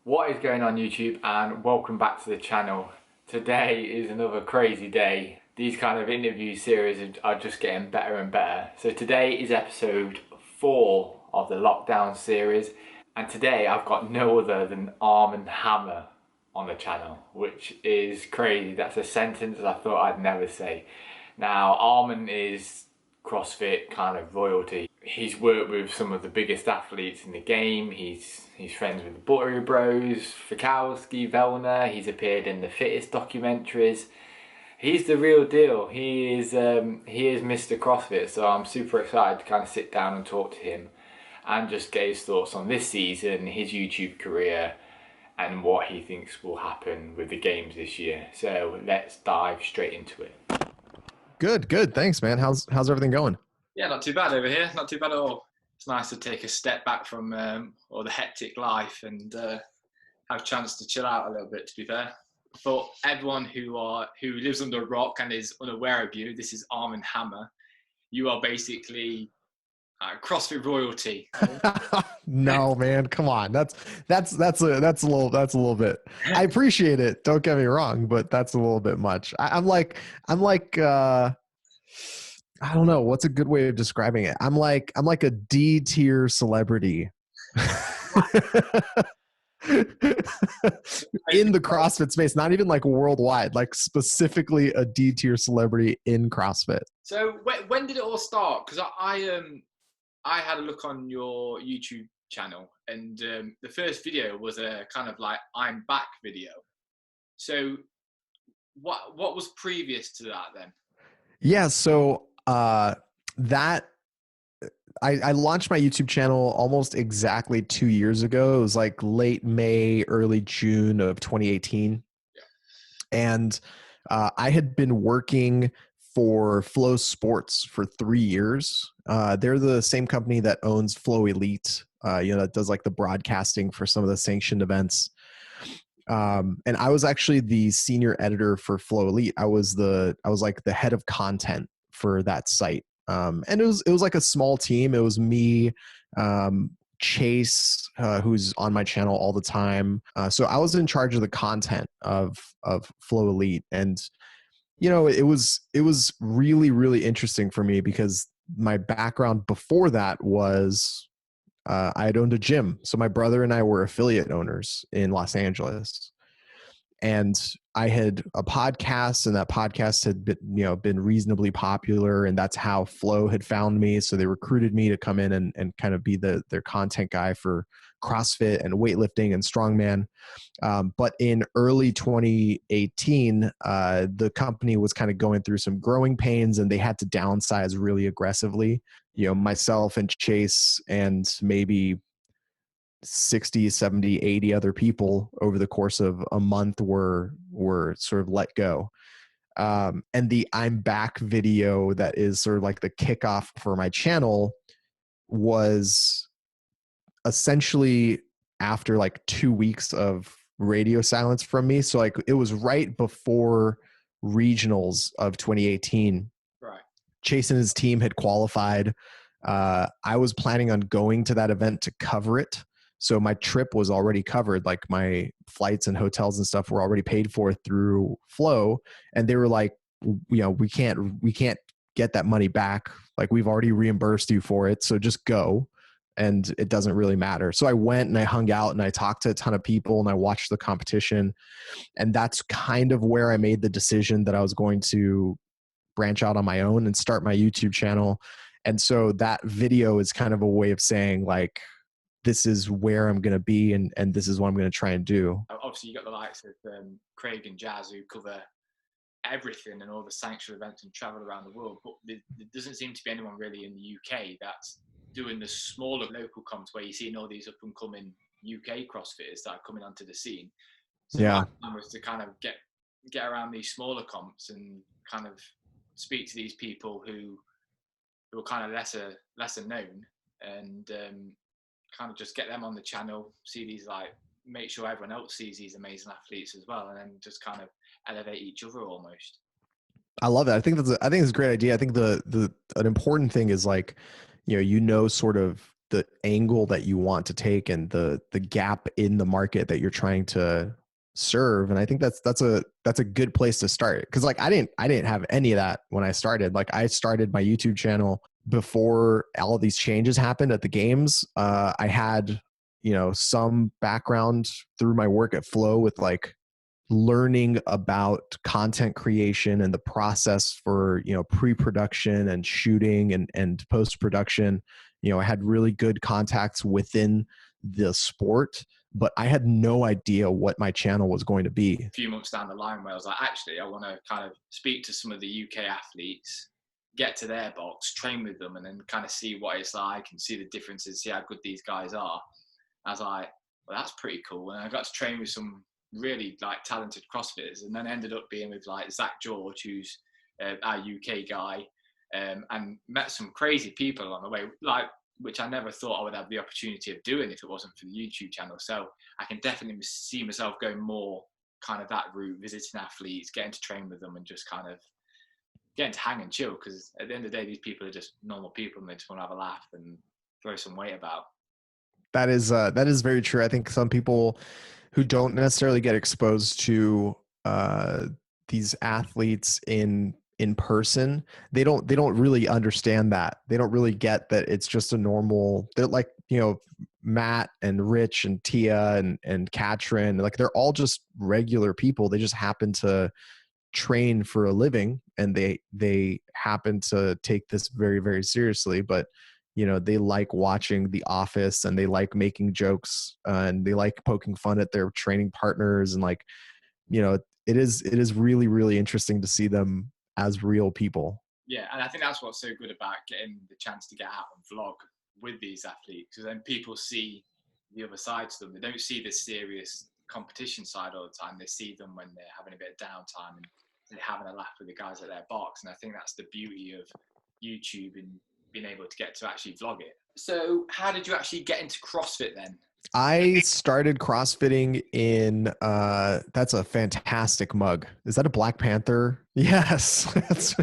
What is going on YouTube, and welcome back to the channel. Today is another crazy day. These kind of interview series are just getting better and better. So today is episode 4 of the lockdown series, and today I've got no other than Armen Hammer on the channel, which is crazy. That's a sentence I thought I'd never say. Now Armen is CrossFit kind of royalty. He's worked with some of the biggest athletes in the game. He's friends with the Buttery Bros, Fikowski, Vellner. He's appeared in the fittest documentaries. He's the real deal. He is Mr. CrossFit. So I'm super excited to kind of sit down and talk to him and just get his thoughts on this season, his YouTube career, and what he thinks will happen with the games this year. So let's dive straight into it. Good. Thanks, man. How's everything going? Yeah, not too bad over here. Not too bad at all. It's nice to take a step back from all the hectic life and have a chance to chill out a little bit, to be fair. For everyone who lives under a rock and is unaware of you, this is Armen Hammer. You are basically CrossFit royalty. No, man, come on. That's a little bit. I appreciate it. Don't get me wrong, but that's a little bit much. I'm like I don't know what's a good way of describing it. I'm like a D tier celebrity. In the CrossFit space, not even like worldwide, like specifically a D tier celebrity in CrossFit. So when did it all start? Because I had a look on your YouTube channel, and the first video was a kind of like "I'm back" video. So what was previous to that then? Yeah, so that I launched my YouTube channel almost exactly 2 years ago. It was like late May, early June of 2018. Yeah. And I had been working for Flow Sports for 3 years. They're the same company that owns Flow Elite, that does like the broadcasting for some of the sanctioned events. And I was actually the senior editor for Flow Elite. I was like the head of content for that site. And it was like a small team. It was me, Chase, who's on my channel all the time. So I was in charge of the content of Flow Elite, and it was really, really interesting for me because my background before that was I had owned a gym. So my brother and I were affiliate owners in Los Angeles. And I had a podcast, and that podcast had been reasonably popular, and that's how Flow had found me. So they recruited me to come in and kind of be their content guy for CrossFit and weightlifting and strongman. But in early 2018, the company was kind of going through some growing pains, and they had to downsize really aggressively. Myself and Chase and maybe 60, 70, 80 other people over the course of a month were sort of let go. And the "I'm back" video that is sort of like the kickoff for my channel was essentially after like 2 weeks of radio silence from me. So like it was right before regionals of 2018. Right. Chase and his team had qualified. I was planning on going to that event to cover it. So my trip was already covered. Like my flights and hotels and stuff were already paid for through Flow. And they were like, we can't get that money back. Like we've already reimbursed you for it. So just go. And it doesn't really matter. So I went and I hung out and I talked to a ton of people and I watched the competition. And that's kind of where I made the decision that I was going to branch out on my own and start my YouTube channel. And so that video is kind of a way of saying like, this is where I'm going to be, and this is what I'm going to try and do. Obviously, you got the likes of Craig and Jazz who cover everything and all the sanctuary events and travel around the world, but there doesn't seem to be anyone really in the UK that's doing the smaller local comps where you're seeing all these up and coming UK CrossFitters that are coming onto the scene. So Yeah. my plan was to kind of get around these smaller comps and kind of speak to these people who are kind of lesser known, and kind of just get them on the channel, see these, like, make sure everyone else sees these amazing athletes as well, and then just kind of elevate each other almost. I love that. I think it's a great idea. I think an important thing is like, sort of the angle that you want to take and the gap in the market that you're trying to serve. And I think that's a good place to start. Cause like I didn't have any of that when I started. Like I started my YouTube channel before all of these changes happened at the games. I had, some background through my work at Flow with like learning about content creation and the process for, pre-production and shooting and post-production. I had really good contacts within the sport, but I had no idea what my channel was going to be. A few months down the line where I was like, actually, I want to kind of speak to some of the UK athletes, get to their box, train with them, and then kind of see what it's like and see the differences, see how good these guys are. I was like, well, that's pretty cool. And I got to train with some really like talented CrossFitters, and then ended up being with like Zach George, who's our UK guy, and met some crazy people along the way, like which I never thought I would have the opportunity of doing if it wasn't for the YouTube channel. So I can definitely see myself going more kind of that route, visiting athletes, getting to train with them, and just kind of getting to hang and chill, because at the end of the day, these people are just normal people and they just want to have a laugh and throw some weight about. That is very true. I think some people who don't necessarily get exposed to these athletes in person, they don't really understand that. They don't really get that it's just a normal. They're like, Matt and Rich and Tia and Katrin, like they're all just regular people. They just happen to train for a living, and they happen to take this very, very seriously. But they like watching The Office, and they like making jokes, and they like poking fun at their training partners, and like, it is really, really interesting to see them as real people. Yeah, and I think that's what's so good about getting the chance to get out and vlog with these athletes, because then people see the other side to them. They don't see the serious competition side all the time. They see them when they're having a bit of downtime and they're having a laugh with the guys at their box. And I think that's the beauty of YouTube and being able to get to actually vlog it. So how did you actually get into CrossFit then? I started CrossFitting in, that's a fantastic mug. Is that a Black Panther? Yes. That's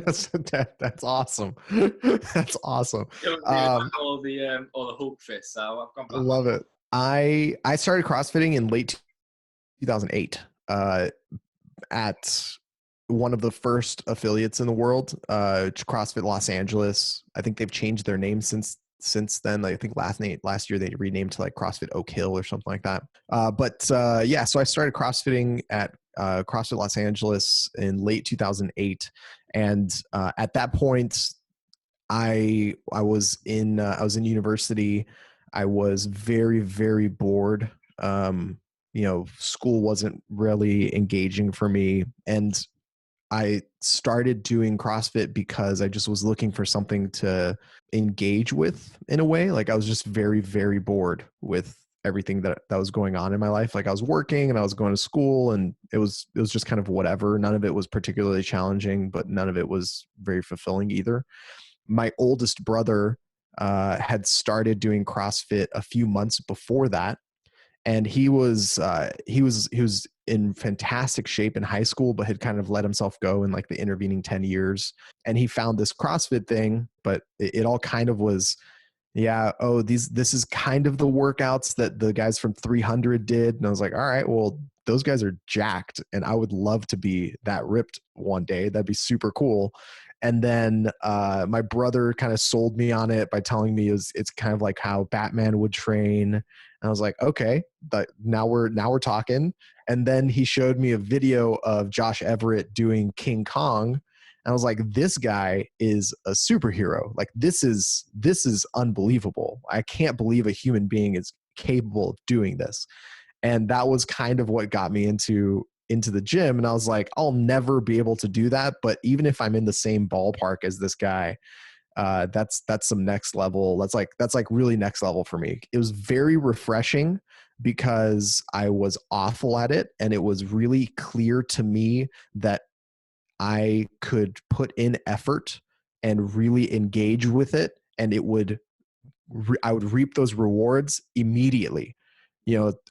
awesome. That's awesome. All the Hulk fists. So I've gone back. I love it. I started CrossFitting in late 2008, at one of the first affiliates in the world, CrossFit Los Angeles. I think they've changed their name since then. I think last year they renamed to like CrossFit Oak Hill or something like that. Yeah, so I started CrossFitting at CrossFit Los Angeles in late 2008, and at that point, I was in university. I was very, very bored. School wasn't really engaging for me, and I started doing CrossFit because I just was looking for something to engage with in a way. Like I was just very, very bored with everything that was going on in my life. Like I was working and I was going to school, and it was just kind of whatever. None of it was particularly challenging, but none of it was very fulfilling either. My oldest brother had started doing CrossFit a few months before that, and he was in fantastic shape in high school, but had kind of let himself go in like the intervening 10 years. And he found this CrossFit thing, but it all kind of was, this is kind of the workouts that the guys from 300 did. And I was like, all right, well, those guys are jacked, and I would love to be that ripped one day. That'd be super cool. And then my brother kind of sold me on it by telling me it's kind of like how Batman would train. And I was like, okay, but now we're talking. And then he showed me a video of Josh Everett doing King Kong. And I was like, this guy is a superhero. Like this is unbelievable. I can't believe a human being is capable of doing this. And that was kind of what got me into the gym. And I was like, I'll never be able to do that. But even if I'm in the same ballpark as this guy, that's some next level. That's like really next level for me. It was very refreshing because I was awful at it. And it was really clear to me that I could put in effort and really engage with it. And I would reap those rewards immediately.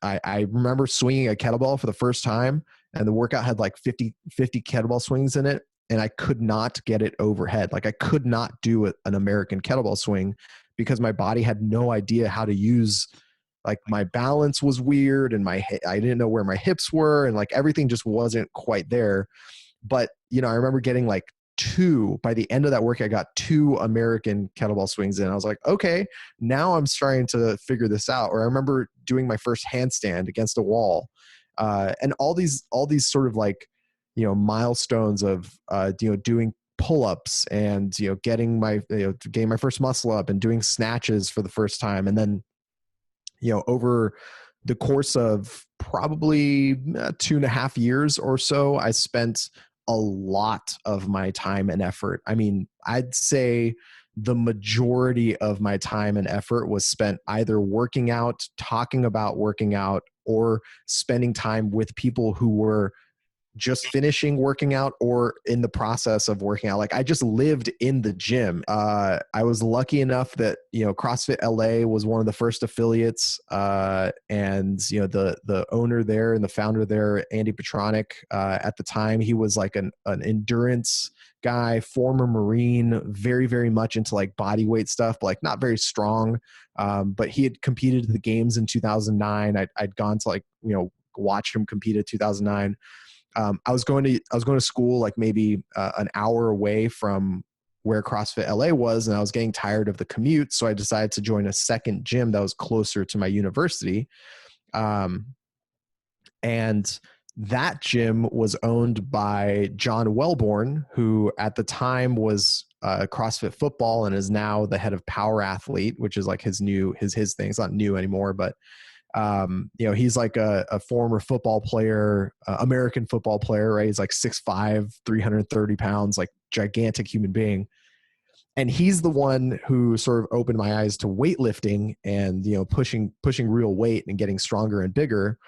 I remember swinging a kettlebell for the first time, and the workout had like 50 kettlebell swings in it. And I could not get it overhead. Like I could not do an American kettlebell swing because my body had no idea how to use, like, my balance was weird, and I didn't know where my hips were, and like everything just wasn't quite there. But, you know, I remember getting like by the end of that work, I got 2 American kettlebell swings in. I was like, okay, now I'm starting to figure this out. Or I remember doing my first handstand against a wall. And all these sort of like, you know, milestones of, you know, doing pull-ups and, you know, getting my first muscle up and doing snatches for the first time. And then, you know, over the course of probably 2.5 years or so, I spent a lot of my time and effort. I mean, I'd say the majority of my time and effort was spent either working out, talking about working out, or spending time with people who were just finishing working out or in the process of working out. Like, I just lived in the gym. I was lucky enough that, you know, CrossFit LA was one of the first affiliates. And, you know, the owner there and the founder there, Andy Petronic, at the time, he was like an endurance guy, former Marine, very, very much into like body weight stuff, but like not very strong. But he had competed at the games in 2009. I'd gone to, like, you know, watch him compete in 2009. I was going to school like maybe an hour away from where CrossFit LA was, and I was getting tired of the commute. So I decided to join a second gym that was closer to my university. And that gym was owned by John Wellborn, who at the time was CrossFit Football and is now the head of Power Athlete, which is like his thing. It's not new anymore, but you know, he's like a former football player, American football player, right? He's like 6'5", 330 pounds, like gigantic human being. And he's the one who sort of opened my eyes to weightlifting and, you know, pushing real weight and getting stronger and bigger.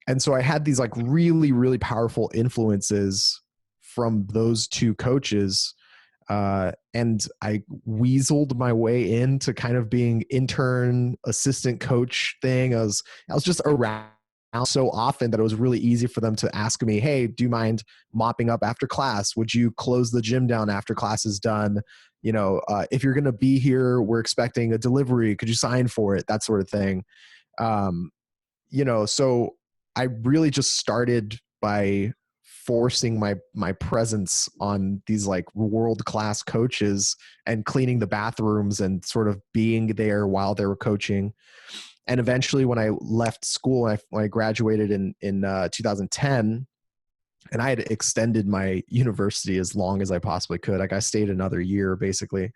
And so I had these like really, really powerful influences from those 2 coaches. And I weaseled my way into kind of being intern assistant coach thing. I was just around so often that it was really easy for them to ask me, hey, do you mind mopping up after class? Would you close the gym down after class is done? You know, if you're going to be here, we're expecting a delivery. Could you sign for it? That sort of thing. You know, so I really just started by forcing my presence on these like world-class coaches and cleaning the bathrooms and sort of being there while they were coaching. And eventually when I left school, when I graduated in 2010, and I had extended my university as long as I possibly could. Like, I stayed another year basically.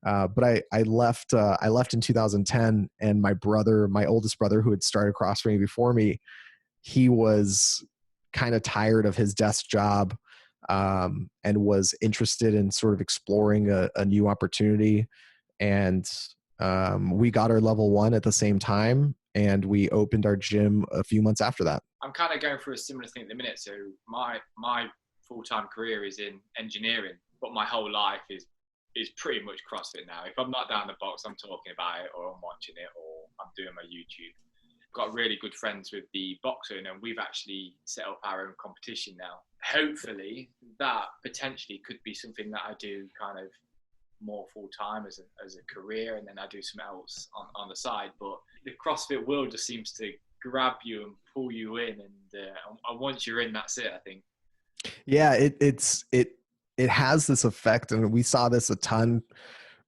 But I left in 2010, and my oldest brother, who had started CrossFit before me, he was kind of tired of his desk job, and was interested in sort of exploring a new opportunity. And we got our level 1 at the same time, and we opened our gym a few months after that. I'm kind of going through a similar thing at the minute. So my full-time career is in engineering, but my whole life is pretty much CrossFit now. If I'm not down the box, I'm talking about it, or I'm watching it, or I'm doing my YouTube. Got really good friends with the boxing, and we've actually set up our own competition now. Hopefully that potentially could be something that I do kind of more full-time as a career, and then I do something else on the side. But the CrossFit world just seems to grab you and pull you in, and once you're in, that's it, I think. Yeah, it has this effect, and we saw this a ton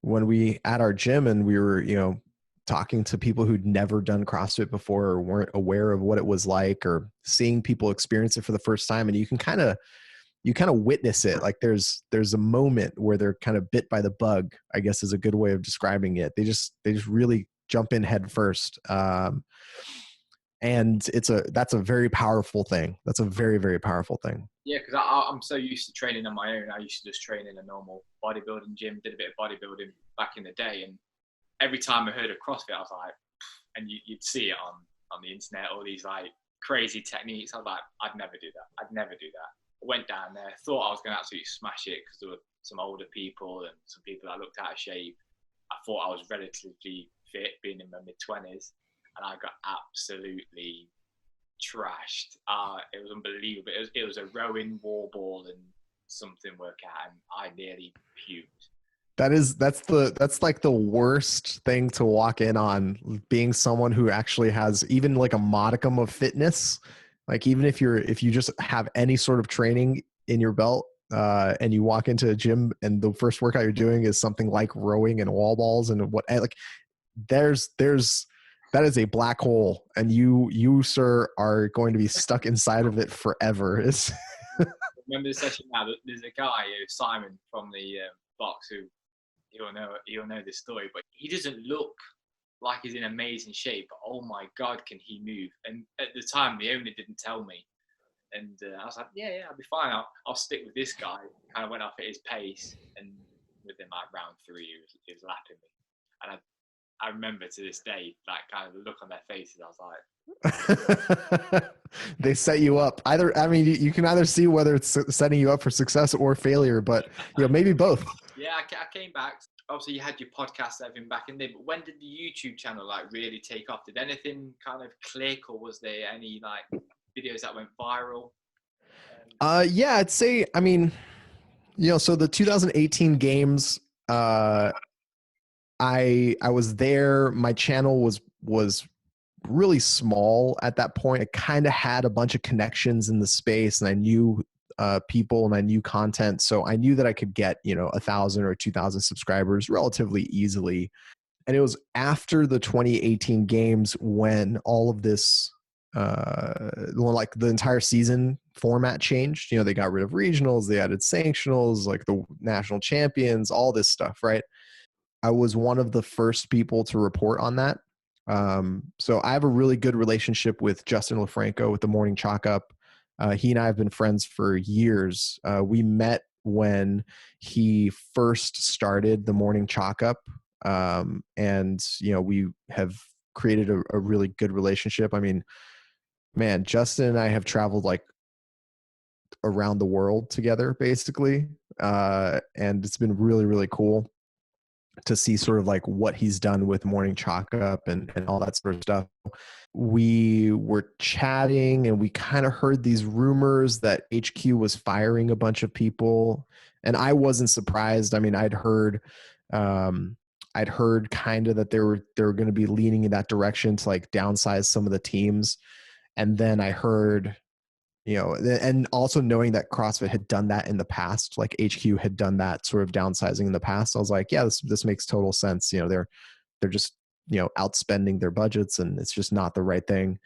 when we at our gym, and we were, you know, talking to people who'd never done CrossFit before or weren't aware of what it was like, or seeing people experience it for the first time. And you kind of witness it. Like, there's a moment where they're kind of bit by the bug, I guess is a good way of describing it. They just really jump in head first. And that's a very powerful thing. That's a very, very powerful thing. Yeah, because I'm so used to training on my own. I used to just train in a normal bodybuilding gym, did a bit of bodybuilding back in the day. And every time I heard of CrossFit, I was like, and you'd see it on the internet, all these like crazy techniques. I was like, I'd never do that. I'd never do that. I went down there, thought I was going to absolutely smash it because there were some older people and some people that looked out of shape. I thought I was relatively fit, being in my mid-20s, and I got absolutely trashed. It was unbelievable. It was a rowing, wall ball, and something workout, and I nearly puked. That's like the worst thing to walk in on, being someone who actually has even like a modicum of fitness. Like even if you just have any sort of training in your belt, and you walk into a gym and the first workout you're doing is something like rowing and wall balls and what, like there's that is a black hole, and you sir are going to be stuck inside of it forever. It's Remember the session now? There's a guy, Simon from the box, who he'll know this story, but he doesn't look like he's in amazing shape. But oh my God, can he move? And at the time, the owner didn't tell me, and I was like, yeah, I'll be fine. I'll stick with this guy. Kind of went off at his pace, and within like round 3, he was lapping me, and I remember to this day, like kind of the look on their faces. I was like, they set you up. Either, I mean, you can either see whether it's setting you up for success or failure, but maybe both. Yeah, I came back. Obviously, you had your podcast and everything back in there, but when did the YouTube channel like really take off? Did anything kind of click, or was there any like videos that went viral? Yeah, I'd say, I mean, so the 2018 games, I was there. My channel was really small at that point. I kind of had a bunch of connections in the space, and I knew people and I knew content. So I knew that I could get, 1,000 or 2,000 subscribers relatively easily. And it was after the 2018 games when all of this, like the entire season format changed. They got rid of regionals, they added sanctionals, like the national champions, all this stuff, right? I was one of the first people to report on that. So I have a really good relationship with Justin LaFranco with the Morning Chalk Up. He and I have been friends for years. We met when he first started the Morning Chalk Up. And, we have created a really good relationship. I mean, man, Justin and I have traveled like around the world together, basically. And it's been really, really cool to see sort of like what he's done with Morning Chalk Up and all that sort of stuff. We were chatting and we kind of heard these rumors that HQ was firing a bunch of people. And I wasn't surprised. I mean, I'd heard kind of that they were going to be leaning in that direction to like downsize some of the teams. And then I heard, and also knowing that CrossFit had done that in the past, like HQ had done that sort of downsizing in the past. I was like, yeah, this makes total sense. They're just, outspending their budgets, and it's just not the right thing.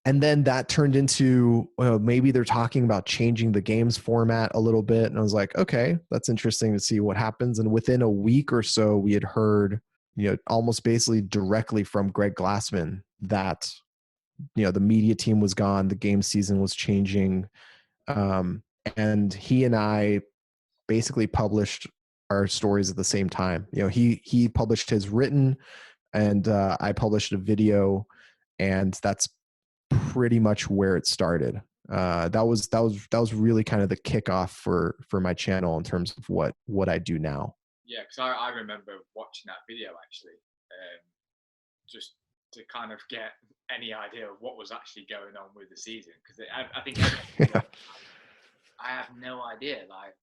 And then that turned into, well, maybe they're talking about changing the games format a little bit. And I was like, okay, that's interesting to see what happens. And within a week or so, we had heard, almost basically directly from Greg Glassman that, the media team was gone, the game season was changing. And he and I basically published our stories at the same time. He published his written, and I published a video, and that's pretty much where it started. That was really kind of the kickoff for my channel in terms of what I do now. Yeah, because I remember watching that video actually, just to kind of get any idea of what was actually going on with the season. Because I think I have no idea. Like,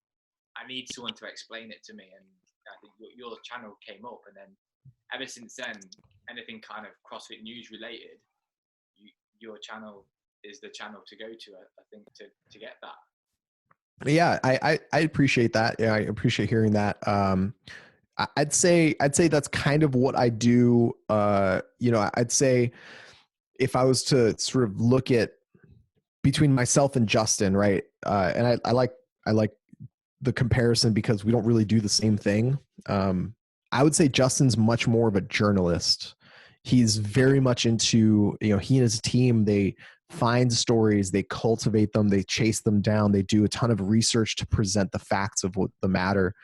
I need someone to explain it to me, and I think your channel came up, and then ever since then, anything kind of CrossFit news related, your channel is the channel to go to. I think to get that. Yeah, I appreciate that. Yeah, I appreciate hearing that. I'd say that's kind of what I do. I'd say if I was to sort of look at between myself and Justin, right? And I like the comparison because we don't really do the same thing. I would say Justin's much more of a journalist. He's very much into, he and his team, they find stories, they cultivate them, they chase them down, they do a ton of research to present the facts of what the matter.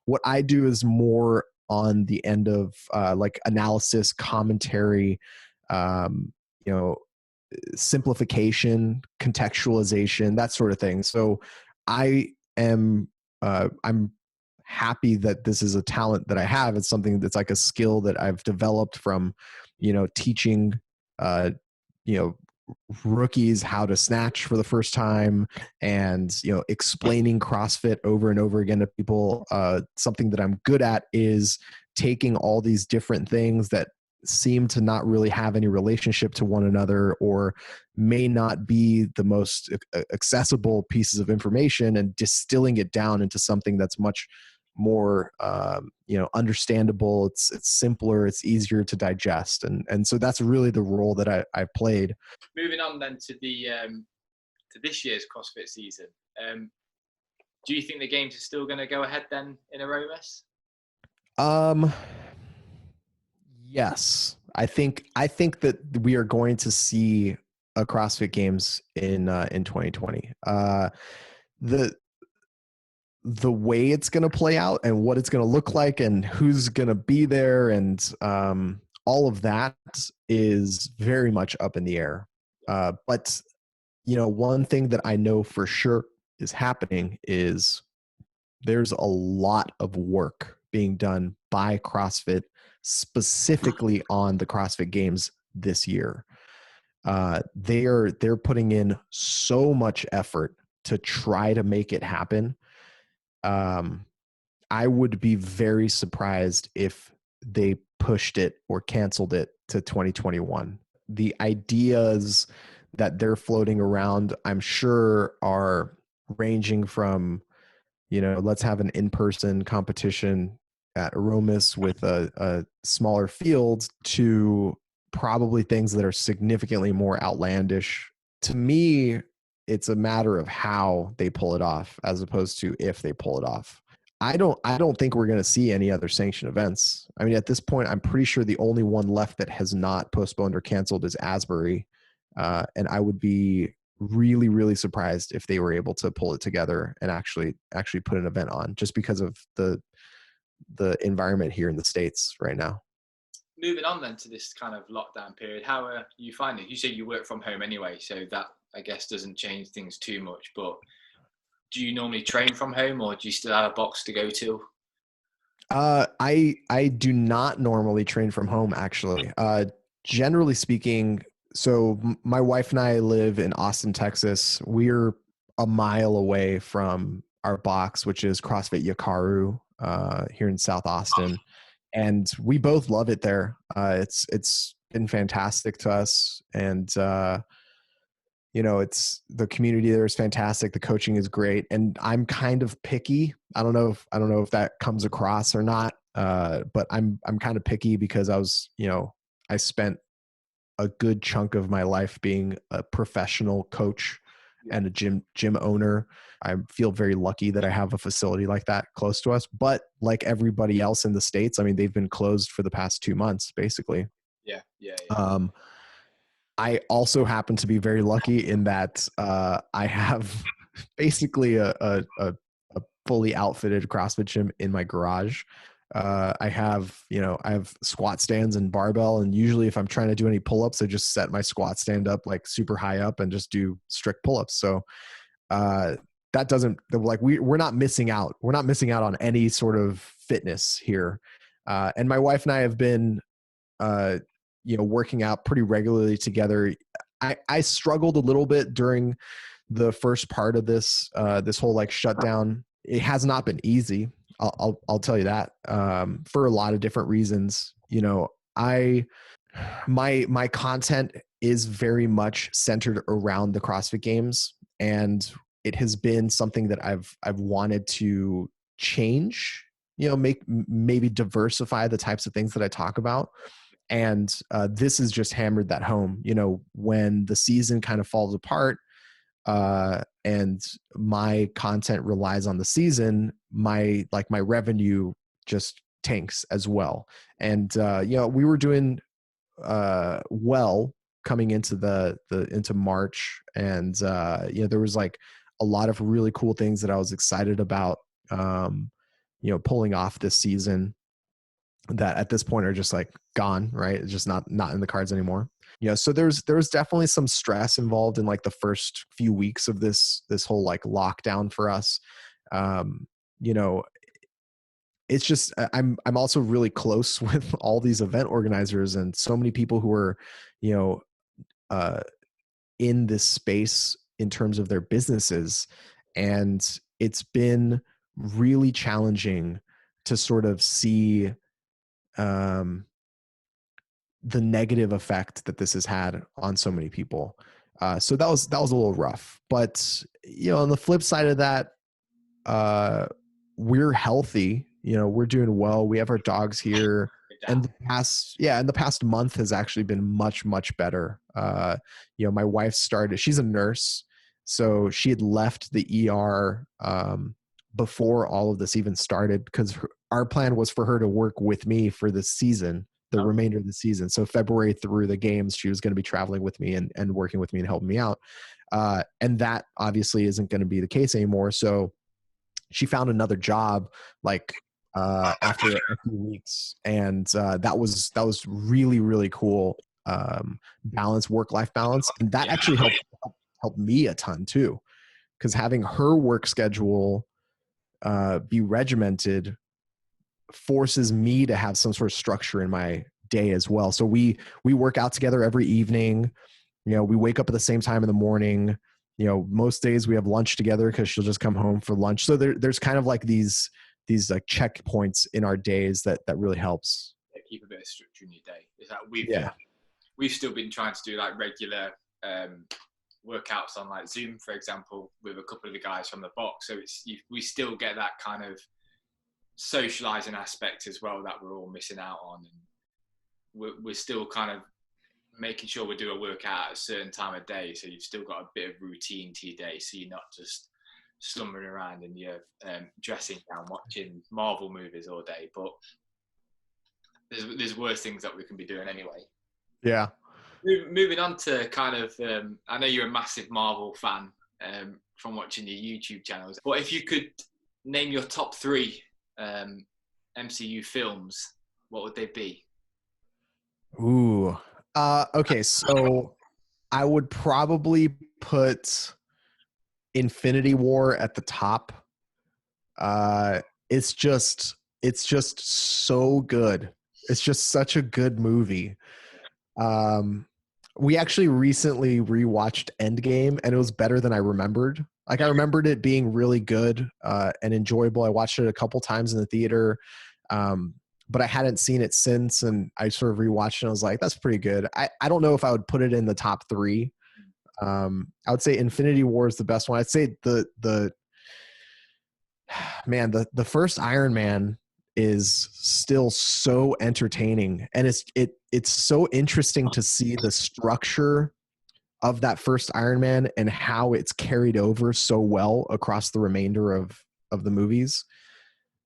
What I do is more on the end of like analysis, commentary, simplification, contextualization, that sort of thing. So I'm happy that this is a talent that I have. It's something that's like a skill that I've developed from, teaching, rookies how to snatch for the first time, and explaining CrossFit over and over again to people. Something that I'm good at is taking all these different things that seem to not really have any relationship to one another, or may not be the most accessible pieces of information, and distilling it down into something that's much more understandable. It's simpler, it's easier to digest, and so that's really the role that I played. Moving on then to the to this year's CrossFit season, do you think the games are still going to go ahead then in Armens? Yes, I think that we are going to see a CrossFit Games in 2020. The way it's going to play out and what it's going to look like and who's going to be there, and all of that is very much up in the air. But one thing that I know for sure is happening is there's a lot of work being done by CrossFit specifically on the CrossFit Games this year. They're putting in so much effort to try to make it happen. I would be very surprised if they pushed it or canceled it to 2021. The ideas that they're floating around, I'm sure, are ranging from, let's have an in-person competition at Armens with a smaller field, to probably things that are significantly more outlandish. To me, it's a matter of how they pull it off as opposed to if they pull it off. I don't think we're going to see any other sanctioned events. I mean, at this point, I'm pretty sure the only one left that has not postponed or canceled is Asbury. And I would be really, really surprised if they were able to pull it together and actually put an event on, just because of the environment here in the States right now. Moving on then to this kind of lockdown period, how are you finding it? You say you work from home anyway, so that I guess doesn't change things too much, but do you normally train from home, or do you still have a box to go to? I do not normally train from home, actually. Generally speaking, so my wife and I live in Austin, Texas. We're a mile away from our box, which is CrossFit Yakaru, here in South Austin. And we both love it there. It's been fantastic to us. And, it's, the community there is fantastic. The coaching is great. And I'm kind of picky. I don't know if that comes across or not. But I'm kind of picky because I spent a good chunk of my life being a professional coach and a gym owner. I feel very lucky that I have a facility like that close to us. But like everybody else in the States, I mean, they've been closed for the past 2 months, basically. Yeah. I also happen to be very lucky in that I have basically a fully outfitted CrossFit gym in my garage. I have squat stands and barbell. And usually if I'm trying to do any pull-ups, I just set my squat stand up like super high up and just do strict pull-ups. So that doesn't, like, we're not missing out. We're not missing out on any sort of fitness here. And my wife and I have been, working out pretty regularly together. I struggled a little bit during the first part of this whole like shutdown. It has not been easy. I'll tell you that, for a lot of different reasons. My content is very much centered around the CrossFit Games, and it has been something that I've wanted to change, maybe diversify the types of things that I talk about. And this has just hammered that home. When the season kind of falls apart, and my content relies on the season, my revenue just tanks as well. And we were doing well coming into into March, and there was like a lot of really cool things that I was excited about, pulling off this season, that at this point are just like gone, right? It's just not in the cards anymore. So there's definitely some stress involved in like the first few weeks of this whole like lockdown for us. It's just, I'm also really close with all these event organizers and so many people who are, in this space in terms of their businesses. And it's been really challenging to sort of see the negative effect that this has had on so many people. So that was a little rough, but on the flip side of that, we're healthy, we're doing well. We have our dogs here, and the past month has actually been much, much better. My wife she's a nurse, so she had left the ER, before all of this even started, because our plan was for her to work with me for the season, the remainder of the season. So February through the games, she was going to be traveling with me and working with me and helping me out. And that obviously isn't going to be the case anymore. So she found another job after a few weeks. And that was really, really cool. Work-life balance. And that actually helped me a ton too. Because having her work schedule be regimented forces me to have some sort of structure in my day as well. So we work out together every evening. We wake up at the same time in the morning. Most days we have lunch together because she'll just come home for lunch. So there's kind of like these like checkpoints in our days that really helps. Yeah, keep a bit of structure in your day. Is that we've still been trying to do like regular workouts on like Zoom, for example, with a couple of the guys from the box. So we still get that kind of socializing aspect as well that we're all missing out on, and we're still kind of making sure we do a workout at a certain time of day, so you've still got a bit of routine to your day, so you're not just slumbering around in your dressing gown watching Marvel movies all day. But there's worse things that we can be doing anyway. Yeah. Moving on to kind of I know you're a massive Marvel fan from watching your YouTube channels, but if you could name your top 3 MCU films, what would they be? Ooh. Okay, so I would probably put Infinity War at the top. It's just so good. It's just such a good movie. We actually recently rewatched Endgame, and it was better than I remembered. Like, I remembered it being really good and enjoyable. I watched it a couple times in the theater, but I hadn't seen it since, and I sort of rewatched it and I was like, that's pretty good. I don't know if I would put it in the top 3. I would say Infinity War is the best one. I'd say the first Iron Man is still so entertaining, and it's so interesting to see the structure of that first Iron Man and how it's carried over so well across the remainder of the movies.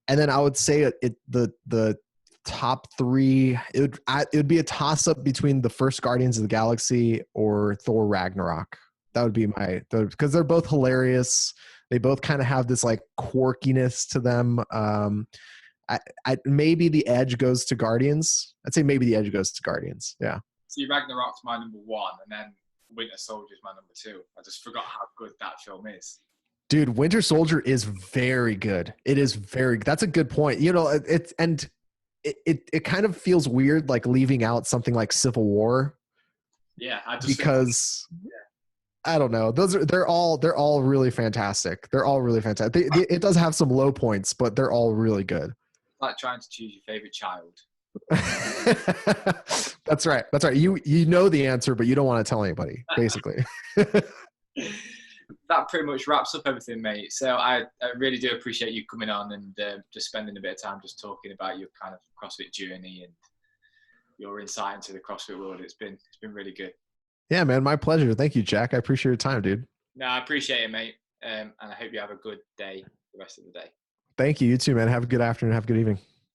And then I would say the top 3, it would be a toss up between the first Guardians of the Galaxy or Thor Ragnarok. That would be because they're both hilarious. They both kind of have this like quirkiness to them. Maybe the edge goes to Guardians. I'd say maybe the edge goes to Guardians. Yeah. See, Ragnarok's my number 1, and then Winter Soldier's my number 2. I just forgot how good that film is. Dude, Winter Soldier is very good. It is that's a good point. It kind of feels weird, like leaving out something like Civil War. Yeah, I don't know. They're all really fantastic. They're all really fantastic. It does have some low points, but they're all really good. It's like trying to choose your favorite child. That's right. You know the answer, but you don't want to tell anybody, basically. That pretty much wraps up everything, mate. So I really do appreciate you coming on and just spending a bit of time just talking about your kind of CrossFit journey and your insight into the CrossFit world. It's been really good. Yeah, man, my pleasure. Thank you, Jack. I appreciate your time, dude. No, I appreciate it, mate. And I hope you have a good day the rest of the day. Thank you. You too, man. Have a good afternoon. Have a good evening.